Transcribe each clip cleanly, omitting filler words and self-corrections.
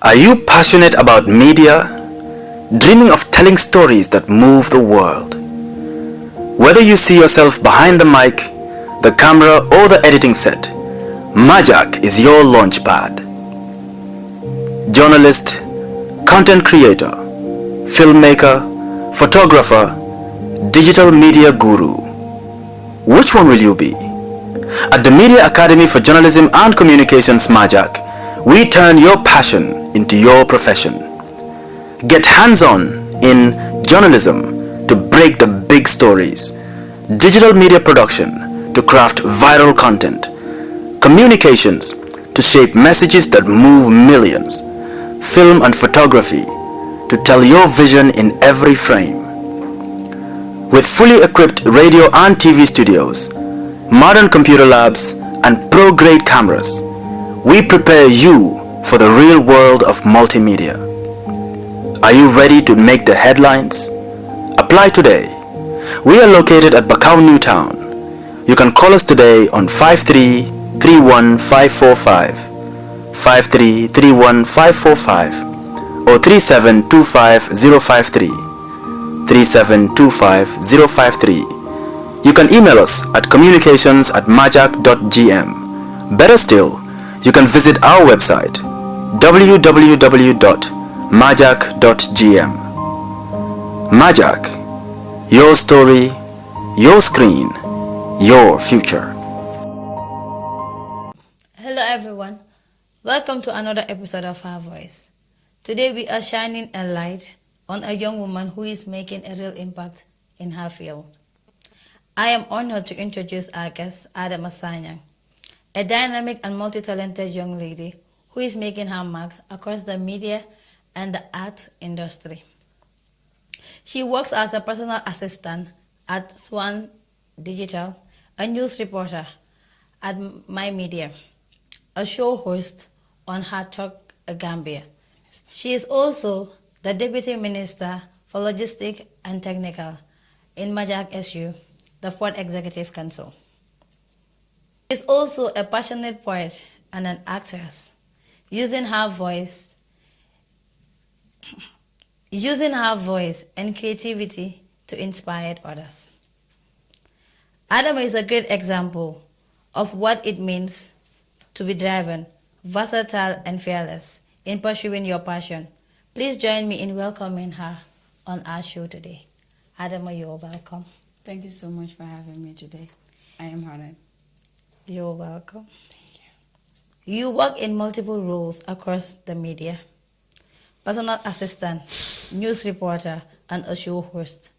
Are you passionate about media? Dreaming of telling stories that move the world? Whether you see yourself behind the mic, the camera or the editing set, Majak is your launchpad. Journalist, content creator, filmmaker, photographer, digital media guru. Which one will you be? At the Media Academy for Journalism and Communications Majak, we turn your passion into your profession. Get hands-on in journalism to break the big stories, digital media production to craft viral content, communications to shape messages that move millions, film and photography to tell your vision in every frame. With fully equipped radio and TV studios, modern computer labs and pro-grade cameras, we prepare you for the real world of multimedia. Are you ready to make the headlines? Apply today. We are located at Bakau New Town. You can call us today on 53-31545, 53-31545 or 3725-053, 3725-053. You can email us at communications@majak.gm. Better still, you can visit our website www.majak.gm. Majak, your story, your screen, your future. Hello everyone, welcome to another episode of Our Voice. Today we are shining a light on a young woman who is making a real impact in her field. I am honored to introduce our guest, Adama Sanyang, a dynamic and multi-talented young lady who is making her marks across the media and the art industry. She works as a personal assistant at Swan Digital, a news reporter at My Media, a show host on Hard Talk Gambia. She is also the Deputy Minister for Logistics and Technical in Majak SU, the 4th Executive Council. She is also a passionate poet and an actress, using her voice and creativity to inspire others. Adama is a great example of what it means to be driven, versatile, and fearless in pursuing your passion. Please join me in welcoming her on our show today. Adama, you're welcome. Thank you so much for having me today. I am honored. You're welcome. Thank you. You work in multiple roles across the media: personal assistant, news reporter, and a show host.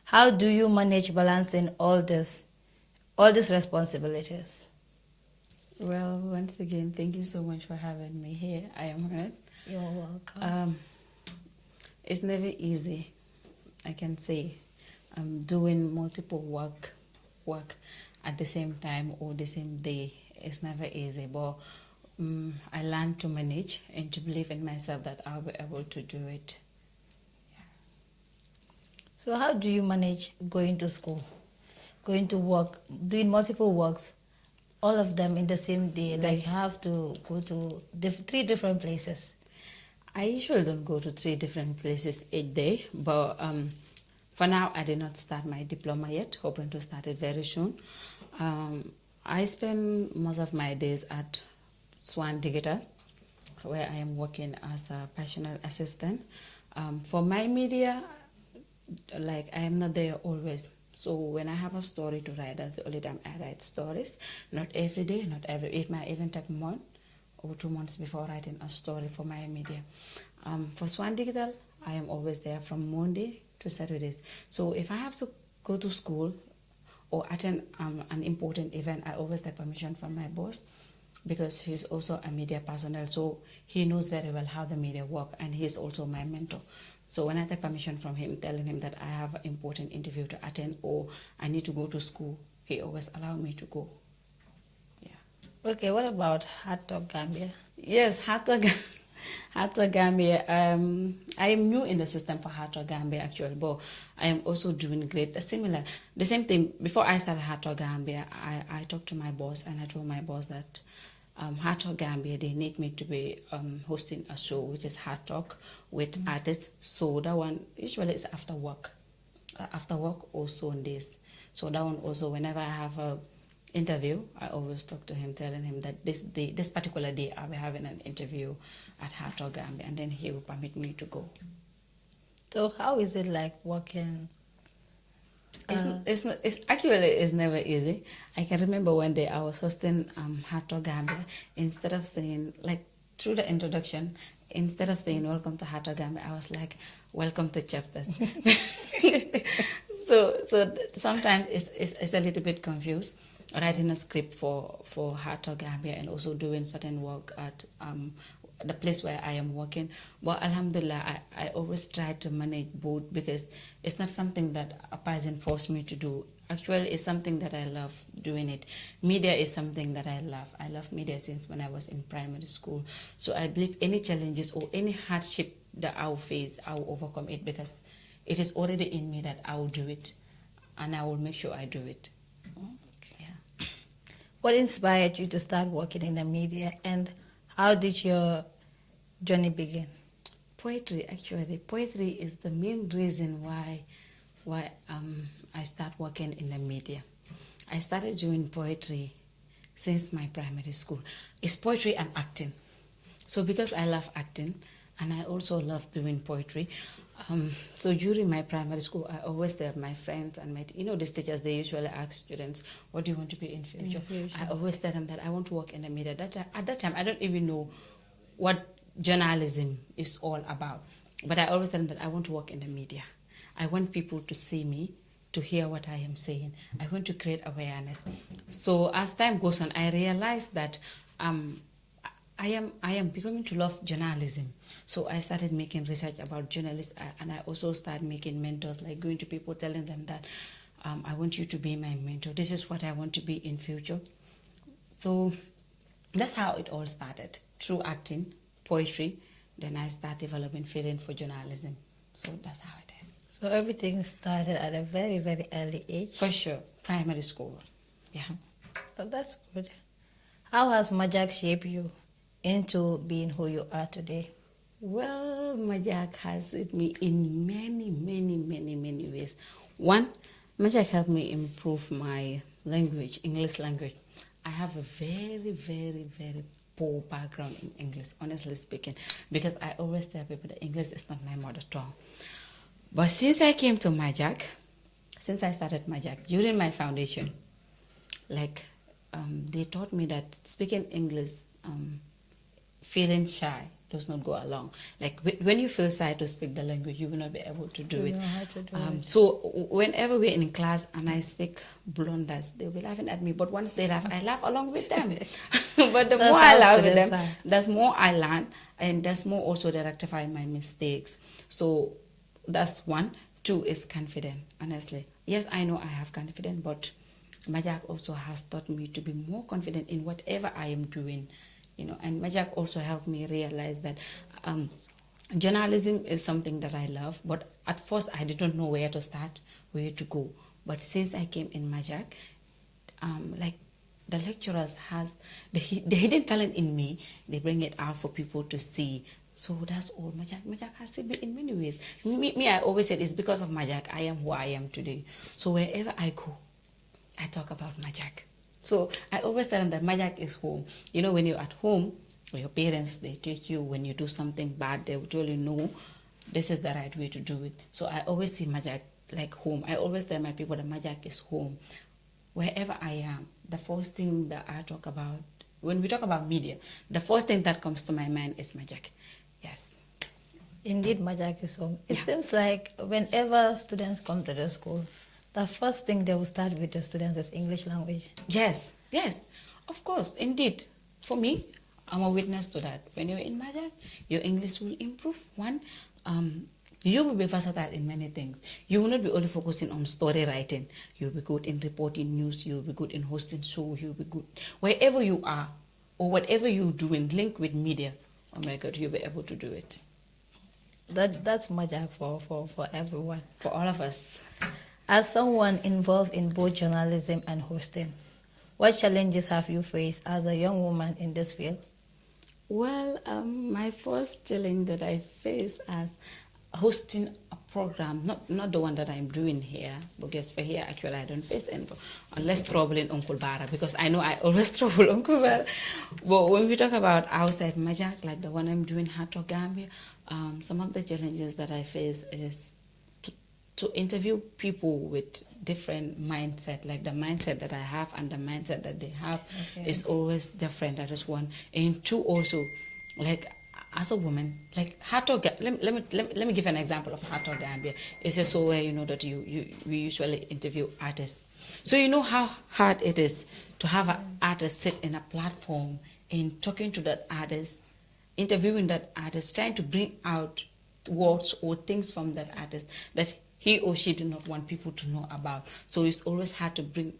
How do you manage balancing all these responsibilities? Well, once again, thank you so much for having me here. I am honored. You're welcome. It's never easy, I can say. Doing multiple work at the same time or the same day is never easy, but I learned to manage and to believe in myself that I'll be able to do it. Yeah. So how do you manage going to school, going to work, doing multiple works, all of them in the same day? Like you have to go to 3 different places. I usually don't go to 3 different places a day, but for now, I did not start my diploma yet, hoping to start it very soon. I spend most of my days at Swan Digital, where I am working as a personal assistant. For My Media, I am not there always. So when I have a story to write, that's the only time I write stories. Not every day, it might even take a month or 2 months before writing a story for My Media. For Swan Digital, I am always there from Monday to Saturdays. So if I have to go to school or attend an important event, I always take permission from my boss, because he's also a media personnel, so he knows very well how the media work, and he's also my mentor. So when I take permission from him, telling him that I have an important interview to attend or I need to go to school, he always allows me to go. Yeah. Okay, what about Hard Talk Gambia? Yes, Hard Talk Gambia. I am new in the system for Hard Talk Gambia actually, but I am also doing great. Similar, the same thing. Before I started Hard Talk Gambia, I talked to my boss and I told my boss that Heart Talk Gambia, they need me to be hosting a show, which is Heart Talk with artists. So that one usually is after work or Sundays. So that one also, whenever I have a interview, I always talk to him, telling him that this particular day I'll be having an interview at Heart Talk Gambia, and then he will permit me to go. So how is it like working? It's actually never easy. I can remember one day I was hosting Heart Talk Gambia. Instead of saying, like, through the introduction, instead of saying welcome to Heart Talk Gambia, I was like, welcome to chapters. so sometimes it's a little bit confused, writing a script for Heart Talk Gambia and also doing certain work at the place where I am working. But alhamdulillah, I always try to manage both, because it's not something that a person forced me to do. Actually, it's something that I love doing it. Media is something that I love. I love media since when I was in primary school. So I believe any challenges or any hardship that I will face, I will overcome it, because it is already in me that I will do it, and I will make sure I do it. Okay. Yeah. What inspired you to start working in the media, and how did your journey begin? Poetry, actually. Poetry is the main reason why I start working in the media. I started doing poetry since my primary school. It's poetry and acting. So because I love acting and I also love doing poetry, so during my primary school, I always tell my friends and these teachers, they usually ask students, what do you want to be in future? I always tell them that I want to work in the media. At that time, I don't even know what journalism is all about. But I always tell them that I want to work in the media. I want people to see me, to hear what I am saying. I want to create awareness. So as time goes on, I realized that I am becoming to love journalism. So I started making research about journalists, and I also started making mentors, like going to people, telling them that I want you to be my mentor. This is what I want to be in future. So that's how it all started, through acting, poetry. Then I started developing feeling for journalism. So that's how it is. So everything started at a very, very early age? For sure. Primary school. Yeah. But that's good. How has Majak shaped you into being who you are today? Well, Majak has shaped me in many, many, many, many ways. One, Majak helped me improve my language, English language. I have a very, very, very poor background in English, honestly speaking, because I always tell people that English is not my mother tongue. But since I came to Majak, since I started Majak, during my foundation, they taught me that speaking English, feeling shy does not go along. Like when you feel shy to speak the language, you will not be able to do it. So whenever we're in class and I speak blunders, they'll be laughing at me. But once they laugh, I laugh along with them. But the more I laugh with them, that's more I learn, and that's more also they rectify my mistakes. So that's one. Two is confidence, honestly. Yes, I know I have confidence, but Majak also has taught me to be more confident in whatever I am doing. And Majak also helped me realize that journalism is something that I love, but at first I didn't know where to start, where to go. But since I came in Majak, the lecturers has the hidden talent in me, they bring it out for people to see. So that's all. Majak has to be in many ways. Me, I always said it's because of Majak I am who I am today. So wherever I go, I talk about Majak. So I always tell them that Majak is home. When you're at home, your parents, they teach you when you do something bad, they will tell you, no, this is the right way to do it. So I always see Majak like home. I always tell my people that Majak is home. Wherever I am, the first thing that I talk about, when we talk about media, the first thing that comes to my mind is Majak. Yes. Indeed, Majak is home. It seems like whenever students come to the school, the first thing they will start with the students is English language. Yes, of course, indeed. For me, I'm a witness to that. When you're in Majak, your English will improve. One, you will be versatile in many things. You will not be only focusing on story writing. You'll be good in reporting news. You'll be good in hosting shows. You'll be good wherever you are or whatever you're doing, link with media. Oh my God, you'll be able to do it. That's Majak for everyone. For all of us. As someone involved in both journalism and hosting, What challenges have you faced as a young woman in this field? Well, my first challenge that I faced as hosting a program, not the one that I'm doing here, because for here actually I don't face any, unless troubling Uncle Bara, because I know I always trouble Uncle Bara. But when we talk about outside Majak, like the one I'm doing Hato Gambia, some of the challenges that I face is to interview people with different mindset, like the mindset that I have and the mindset that they have is always different. That is one. And two, also, like as a woman, like let me give an example of Hato Gambia. It's just so where you know that we usually interview artists. So you know how hard it is to have an artist sit in a platform and talking to that artist, interviewing that artist, trying to bring out words or things from that artist that he or she do not want people to know about. So it's always hard to bring,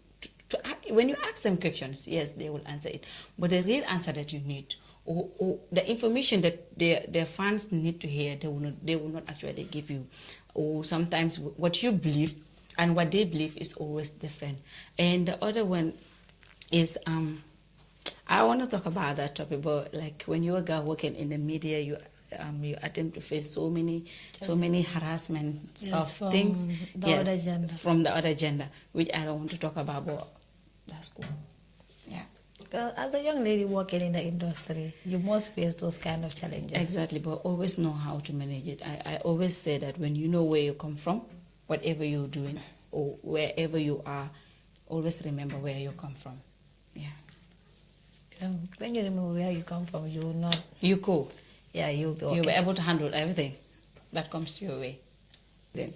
when you ask them questions, yes, they will answer it. But the real answer that you need, or the information that their fans need to hear, they will not actually give you. Or sometimes what you believe and what they believe is always different. And the other one is, I want to talk about that topic, but like when you're a girl working in the media, you attempt to face so many harassments of things from the other gender, which I don't want to talk about, but that's cool. Yeah. As a young lady working in the industry, you must face those kind of challenges. Exactly, but always know how to manage it. I always say that when you know where you come from, whatever you're doing or wherever you are, always remember where you come from. Yeah. When you remember where you come from, you will not. You cool. Yeah, you'll be okay. You'll be able to handle everything that comes your way. Then.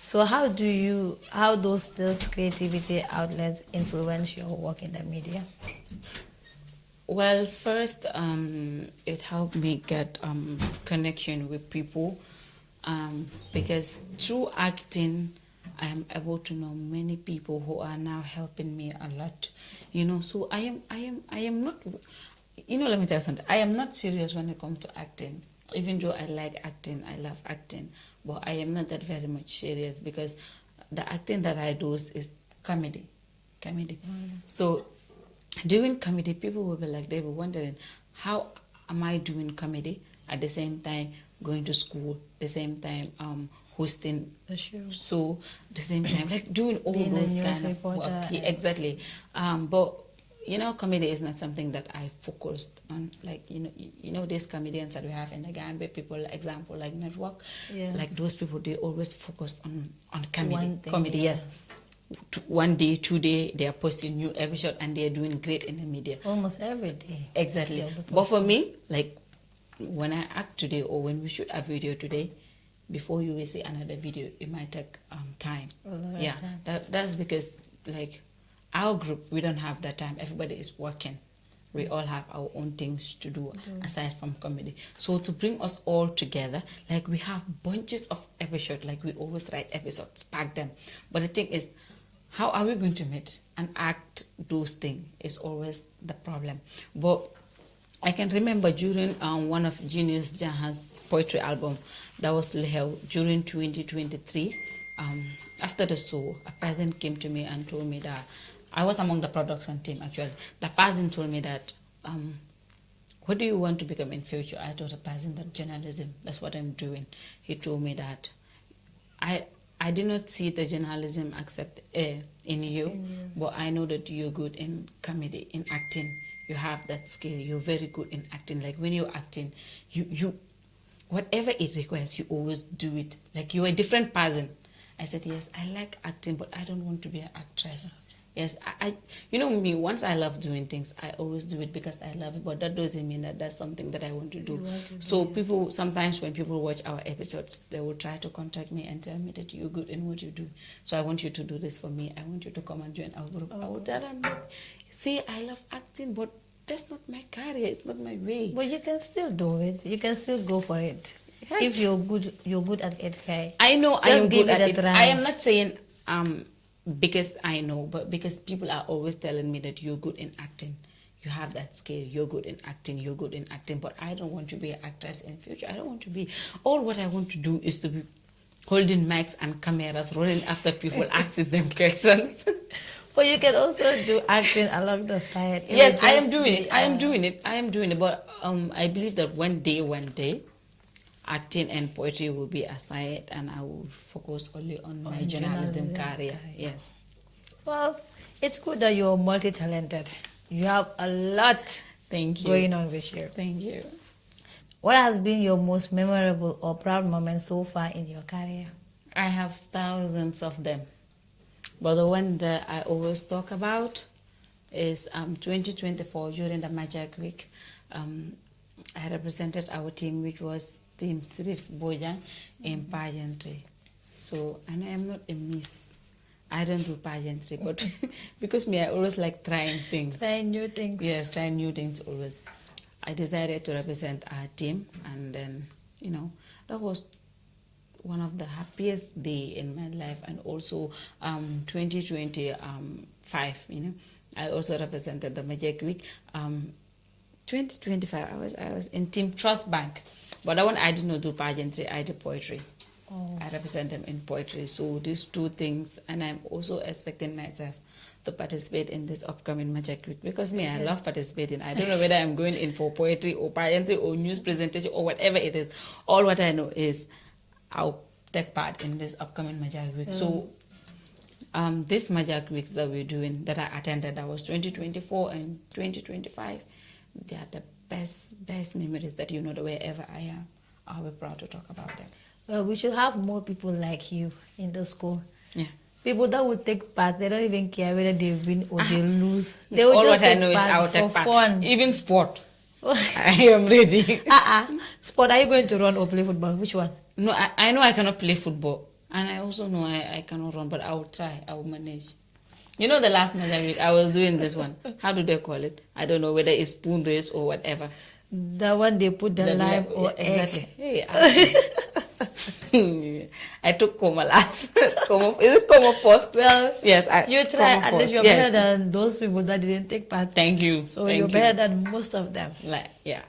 So how those creativity outlets influence your work in the media? Well, first, it helped me get connection with people, because through acting, I am able to know many people who are now helping me a lot. You know, so I am not. You know, let me tell you something. I am not serious when it comes to acting. Even though I like acting, I love acting, but I am not that very much serious because the acting that I do is comedy. So doing comedy, people will be like, they were wondering, how am I doing comedy at the same time going to school, the same time hosting a show, so the same time like doing all those kind of work. Yeah, exactly. But you know, comedy is not something that I focused on. Like, you know, these comedians that we have in the Gambia, people, example, like Network, like those people, they always focus on comedy, yes. One day, 2 day, they are posting new episode and they are doing great in the media. Almost every day. Exactly. But for me, like, when I act today or when we shoot a video today, before you will see another video, it might take time. That's because, like, our group, we don't have that time. Everybody is working. We all have our own things to do aside from comedy. So to bring us all together, like we have bunches of episodes, like we always write episodes, pack them. But the thing is, how are we going to meet and act those things is always the problem. But I can remember during one of Genius Jahan's poetry album that was held during 2023, after the show, a person came to me and told me that I was among the production team actually. The person told me that, what do you want to become in future? I told the person that journalism, that's what I'm doing. He told me that I did not see the journalism except in you, but I know that you're good in comedy, in acting. You have that skill. You're very good in acting. Like when you're acting, you whatever it requires, you always do it. Like you're a different person. I said, yes, I like acting, but I don't want to be an actress. Yes, I you know me, once I love doing things, I always do it because I love it, but that doesn't mean that that's something that I want to do. So people, sometimes when people watch our episodes, they will try to contact me and tell me that you're good in what you do. So I want you to do this for me. I want you to come and join our group. I would tell them, see, I love acting, but that's not my career. It's not my way. But you can still do it. You can still go for it. Right. If you're good at it, Kai. I know I am good at it. I am not saying because I know, but because people are always telling me that you're good in acting. You have that skill. You're good in acting. You're good in acting. But I don't want to be an actress in future. I don't want to be. All what I want to do is to be holding mics and cameras, running after people, asking them questions. But you can also do acting along the side. It Yes, will I am just doing be, it. I am doing it. But I believe that one day, acting and poetry will be aside, and I will focus only on my journalism career. Yes. Well, it's good that you're multi-talented. You have a lot Thank you. going on with you. Thank you. What has been your most memorable or proud moment so far in your career? I have thousands of them, but the one that I always talk about is 2024 during the Majak Week. I represented our team, which was Team Sirif Bojang in pageantry. So, and I am not a miss. I don't do pageantry, but because I always like trying things. Trying new things. Yes, trying new things always. I decided to represent our team, and then, that was one of the happiest day in my life. And also 2025, I also represented the Majek Week. 2025, I was in Team Trust Bank, but that one I did not do pageantry, I did poetry. Oh. I represent them in poetry. So these two things, and I'm also expecting myself to participate in this upcoming Majak Week, because I love participating. I don't know whether I'm going in for poetry or pageantry or news presentation or whatever it is. All what I know is I'll take part in this upcoming Majak Week. So this Majak Week that we're doing, that I attended, that was 2024 and 2025. They are the best memories that that wherever I am, I'll be proud to talk about them. Well, we should have more people like you in the school. Yeah. People that would take part, they don't even care whether they win or they lose. They will All just what I take know is part I'll for take part. fun. Even sport. I am ready. Sport, are you going to run or play football? Which one? No, I know I cannot play football. And I also know I cannot run, but I will try. I will manage. The last Majak Week, I was doing this one. How do they call it? I don't know whether it's spoon race or whatever. The one they put the lime or exactly. egg. Hey, I took coma last. Is it coma first? Well, yes, you try. At least you're better than those people that didn't take part. Thank you. So you're better than most of them. Yeah.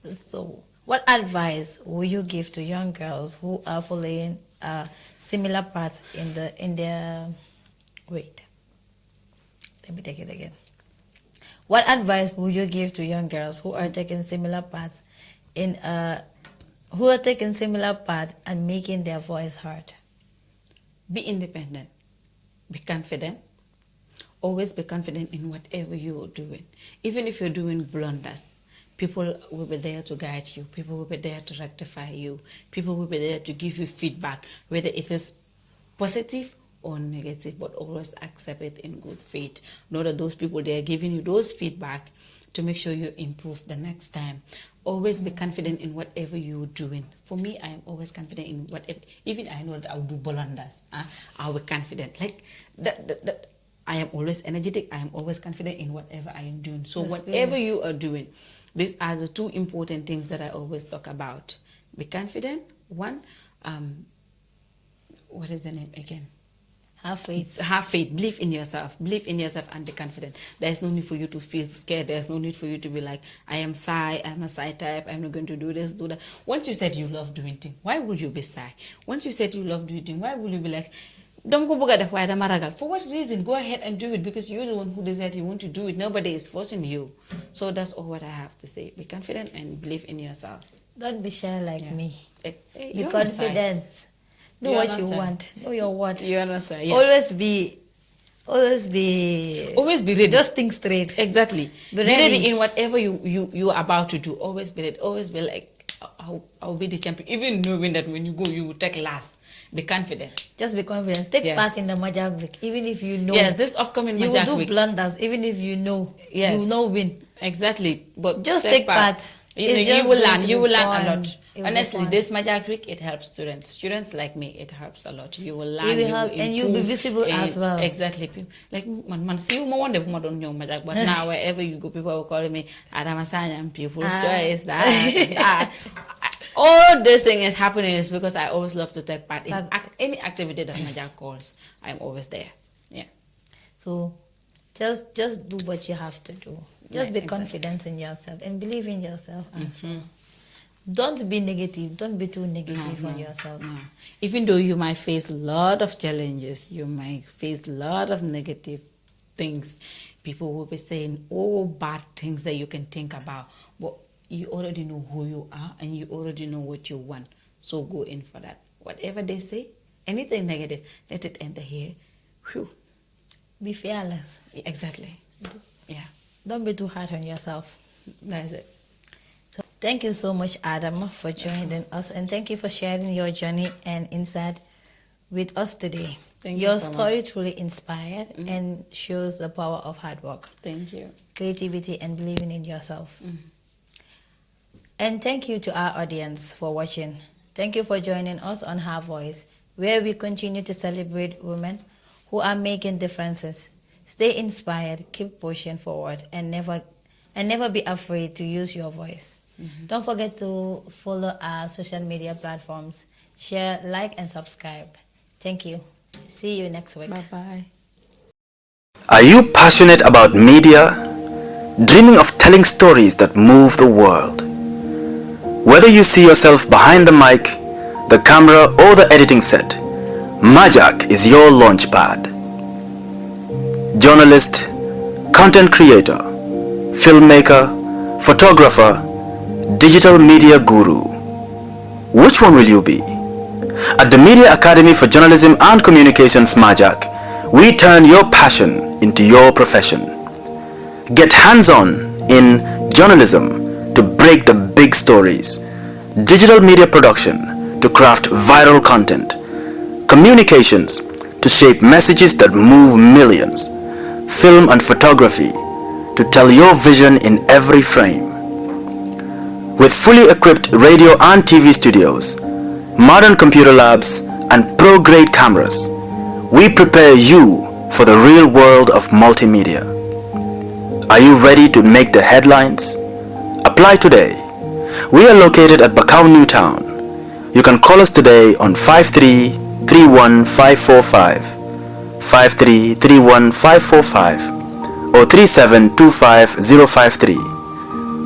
So, what advice will you give to young girls who are following a similar path in their wait? Let me take it again. What advice would you give to young girls who are taking similar path and making their voice heard? Be independent. Be confident. Always be confident in whatever you are doing. Even if you're doing blunders, people will be there to guide you. People will be there to rectify you. People will be there to give you feedback, whether it is positive or negative, but always accept it in good faith. Know that those people, they are giving you those feedback to make sure you improve the next time. Always be confident in whatever you're doing. For me, I am always confident in whatever. Even I know that I'll do blunders. I'll be confident. Like that. I am always energetic. I am always confident in whatever I am doing. So whatever you are doing, these are the two important things that I always talk about. Be confident. One, what is the name again? Have faith. Have faith. Believe in yourself. Believe in yourself and be confident. There is no need for you to feel scared. There is no need for you to be like, I am shy. I'm a shy type. I'm not going to do this, do that. Once you said you love doing things, why would you be shy? Once you said you love doing things, why would you be like, don't go for what reason? Go ahead and do it, because you're the one who decided you want to do it. Nobody is forcing you. So that's all what I have to say. Be confident and believe in yourself. Don't be shy like me. Be You're confident. Do You're what you want. Know your what. You understand? Yeah. Always be ready. Just think straight. Exactly. Be ready in whatever you are about to do. Always be ready. Always be like, I'll be the champion. Even knowing that when you go, you will take last. Be confident. Just be confident. Take part in the Majak Week, even if you know. Yes, this upcoming Majak Week. You will do blunders, even if you know. Yes. You will not win. Exactly. But just take part. You will learn. You will learn a lot. Honestly, this Majak Week, it helps students. Students like me, it helps a lot. You will learn. And you'll be visible as well. Exactly. Like man, see you one day don't know Majak, but now wherever you go, people will call me Adama Sanyang. People's choice. That. All this thing is happening is because I always love to take part in any activity that Majak calls. I'm always there. Yeah. So, just do what you have to do. Just be confident in yourself and believe in yourself as well. don't be negative. Don't be too negative on yourself. No. Even though you might face a lot of challenges, you might face a lot of negative things. People will be saying all bad things that you can think about. But you already know who you are and you already know what you want. So go in for that. Whatever they say, anything negative, let it enter here. Whew. Be fearless. Exactly. Yeah. Don't be too hard on yourself. That's it. So thank you so much, Adama, for joining us, and thank you for sharing your journey and insight with us today. Thank you your so story much. truly inspired and shows the power of hard work, Thank you. creativity, and believing in yourself. And thank you to our audience for watching. Thank you for joining us on Her Voice, where we continue to celebrate women who are making differences. Stay inspired, keep pushing forward, and never be afraid to use your voice. Don't forget to follow our social media platforms, share, like, and subscribe. Thank you. See you next week. Bye-bye. Are you passionate about media? Dreaming of telling stories that move the world? Whether you see yourself behind the mic, the camera, or the editing set, Majak is your launchpad. Journalist, content creator, filmmaker, photographer, digital media guru. Which one will you be? At the Media Academy for Journalism and Communications, Majak, we turn your passion into your profession. Get hands-on in journalism to break the big stories, digital media production to craft viral content, communications to shape messages that move millions, film and photography to tell your vision in every frame. With fully equipped radio and TV studios, modern computer labs, and pro-grade cameras, we prepare you for the real world of multimedia. Are you ready to make the headlines? Apply today. We are located at Bakau New Town. You can call us today on 53-31545, 53-31545, or 3725-053,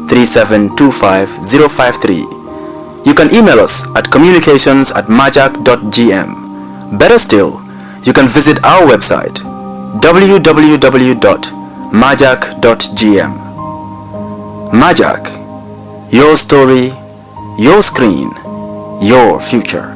3725-053. You can email us at communications@majak.gm. Better still, you can visit our website www.majak.gm. Majak, your story, your screen, your future.